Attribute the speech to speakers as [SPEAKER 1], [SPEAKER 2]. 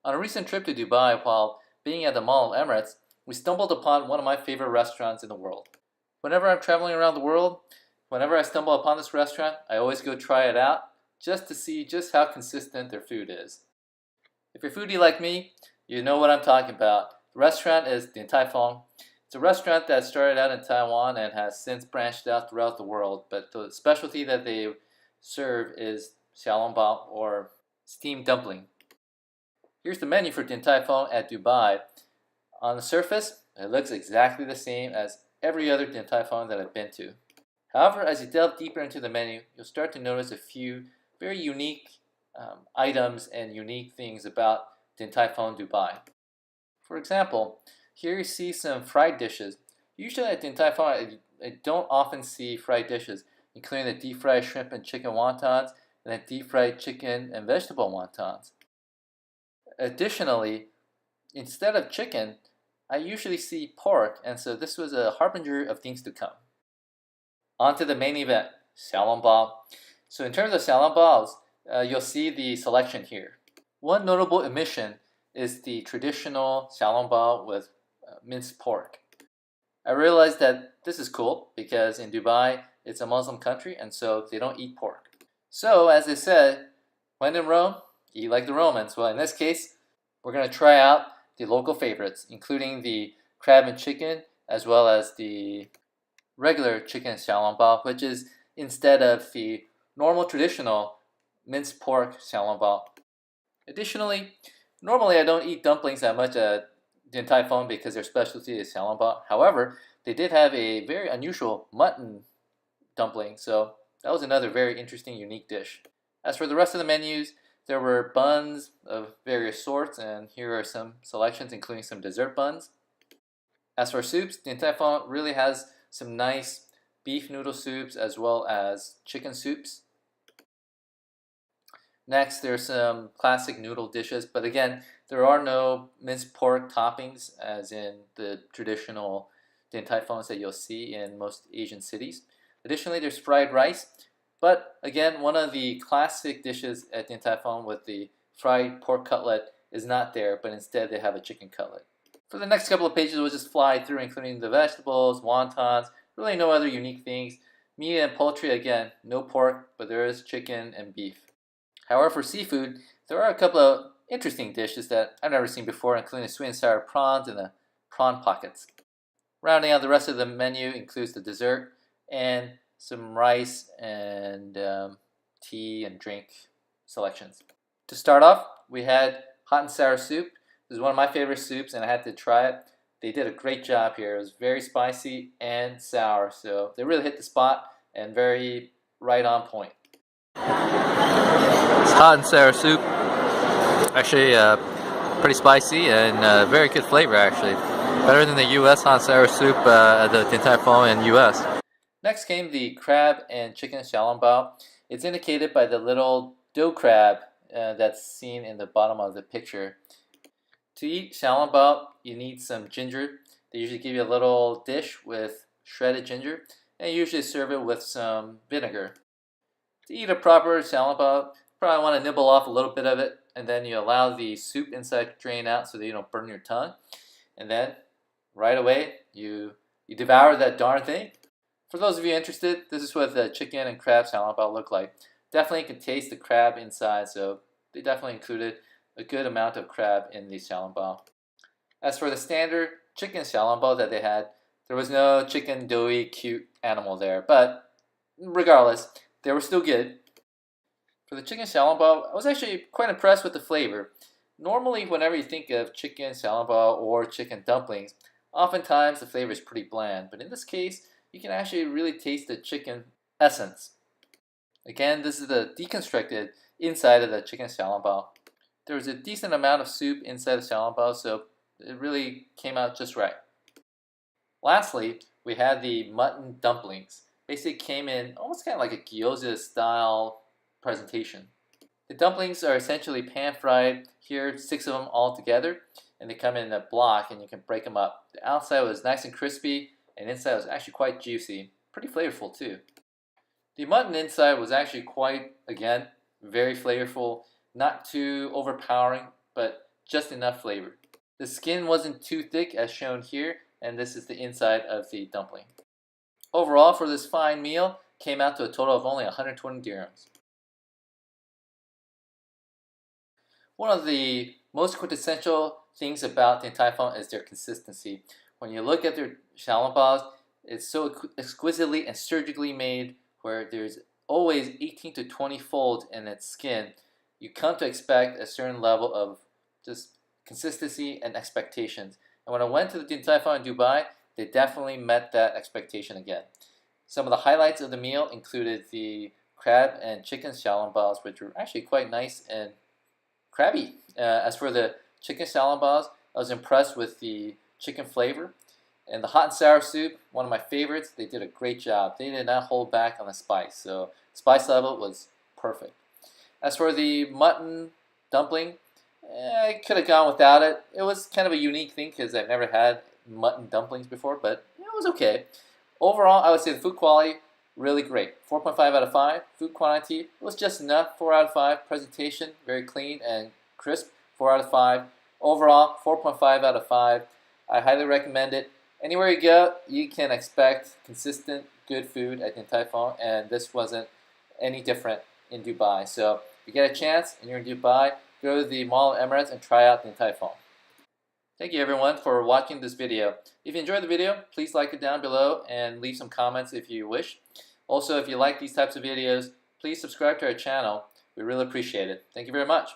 [SPEAKER 1] On a recent trip to Dubai, while being at the Mall of Emirates, we stumbled upon one of my favorite restaurants in the world. Whenever I'm traveling around the world, whenever I stumble upon this restaurant, I always go try it out just to see just how consistent their food is. If you're a foodie like me, you know what I'm talking about. The restaurant is Tai Fung. It's a restaurant that started out in Taiwan and has since branched out throughout the world, but the specialty that they serve is Salim Ball, or steamed dumpling. Here's the menu for Din Tai Fung at Dubai. On the surface, it looks exactly the same as every other Din Tai Fung that I've been to. However, as you delve deeper into the menu, you'll start to notice a few very unique items and unique things about Din Tai Fung Dubai. For example, here you see some fried dishes. Usually at Din Tai Fung, I don't often see fried dishes, including the deep fried shrimp and chicken wontons, and the deep fried chicken and vegetable wontons. Additionally, instead of chicken, I usually see pork, and so this was a harbinger of things to come. On to the main event, Salim Ball. So in terms of Salim Balls, you'll see the selection here. One notable omission is the traditional Salim Ball with minced pork. I realized that this is cool because in Dubai, it's a Muslim country, and so they don't eat pork. So, as they said, when in Rome, eat like the Romans. Well, in this case, we're going to try out the local favorites, including the crab and chicken, as well as the regular chicken Salim Ball, which is instead of the normal traditional minced pork Salim Ball. Additionally, normally I don't eat dumplings that much at Din Tai Fung because their specialty is Salim Ball. However, they did have a very unusual mutton dumpling, so that was another very interesting, unique dish. As for the rest of the menus, there were buns of various sorts, and here are some selections, including some dessert buns. As for soups, Din Tai Fung really has some nice beef noodle soups as well as chicken soups. Next, there's some classic noodle dishes, but again, there are no minced pork toppings as in the traditional Din Tai Fungs that you'll see in most Asian cities. Additionally, there's fried rice, but again, one of the classic dishes at Din Tai Fung with the fried pork cutlet is not there, but instead they have a chicken cutlet. For the next couple of pages, we'll just fly through, including the vegetables, wontons, really no other unique things. Meat and poultry, again, no pork, but there is chicken and beef. However, for seafood, there are a couple of interesting dishes that I've never seen before, including the sweet and sour prawns and the prawn pockets. Rounding out the rest of the menu includes the dessert and some rice and tea and drink selections. To start off, we had hot and sour soup. This is one of my favorite soups, and I had to try it. They did a great job here. It was very spicy and sour, so they really hit the spot and very right on point. It's hot and sour soup. Actually, pretty spicy and very good flavor, actually. Better than the U.S. hot and sour soup at the Din Tai Fung in U.S. Next came the crab and chicken Salim Ball. It's indicated by the little dough crab that's seen in the bottom of the picture. To eat Salim Ball, you need some ginger. They usually give you a little dish with shredded ginger, and you usually serve it with some vinegar. To eat a proper Salim Ball, you probably want to nibble off a little bit of it, and then you allow the soup inside to drain out so that you don't burn your tongue. And then, right away, you devour that darn thing. For those of you interested, this is what the chicken and crab Salim Ball look like. Definitely can taste the crab inside, so they definitely included a good amount of crab in the Salim Ball. As for the standard chicken Salim Ball that they had, there was no chicken doughy cute animal there, but regardless, they were still good. For the chicken Salim Ball, I was actually quite impressed with the flavor. Normally, whenever you think of chicken Salim Ball or chicken dumplings, oftentimes the flavor is pretty bland, but in this case, you can actually really taste the chicken essence. Again, this is the deconstructed inside of the chicken Salim Ball. There was a decent amount of soup inside the Salim Ball, so it really came out just right. Lastly, we had the mutton dumplings. Basically came in almost kind of like a gyoza style presentation. The dumplings are essentially pan fried, here 6 of them all together, and they come in a block and you can break them up. The outside was nice and crispy, and inside was actually quite juicy, pretty flavorful too. The mutton inside was actually quite, again, very flavorful, not too overpowering, but just enough flavor. The skin wasn't too thick as shown here, and this is the inside of the dumpling. Overall, for this fine meal, came out to a total of only 120 dirhams. One of the most quintessential things about the Tai Fung is their consistency. When you look at their Salim Balls, it's so exquisitely and surgically made where there's always 18 to 20 folds in its skin. You come to expect a certain level of just consistency and expectations. And when I went to the Tai Fung in Dubai, they definitely met that expectation again. Some of the highlights of the meal included the crab and chicken Salim Balls, which were actually quite nice and crabby. As for the chicken Salim Balls, I was impressed with the chicken flavor. And the hot and sour soup, one of my favorites, they did a great job. They did not hold back on the spice, so spice level was perfect. As for the mutton dumpling, I could have gone without it. It was kind of a unique thing because I've never had mutton dumplings before, but it was okay. Overall, I would say the food quality, really great. 4.5 out of 5. Food quantity was just enough, 4 out of 5. Presentation, very clean and crisp, 4 out of 5. Overall, 4.5 out of 5. I highly recommend it. Anywhere you go, you can expect consistent, good food at Din Tai Fung, and this wasn't any different in Dubai. So if you get a chance and you're in Dubai, go to the Mall of Emirates and try out Din Tai Fung. Thank you everyone for watching this video. If you enjoyed the video, please like it down below and leave some comments if you wish. Also, if you like these types of videos, please subscribe to our channel. We really appreciate it. Thank you very much.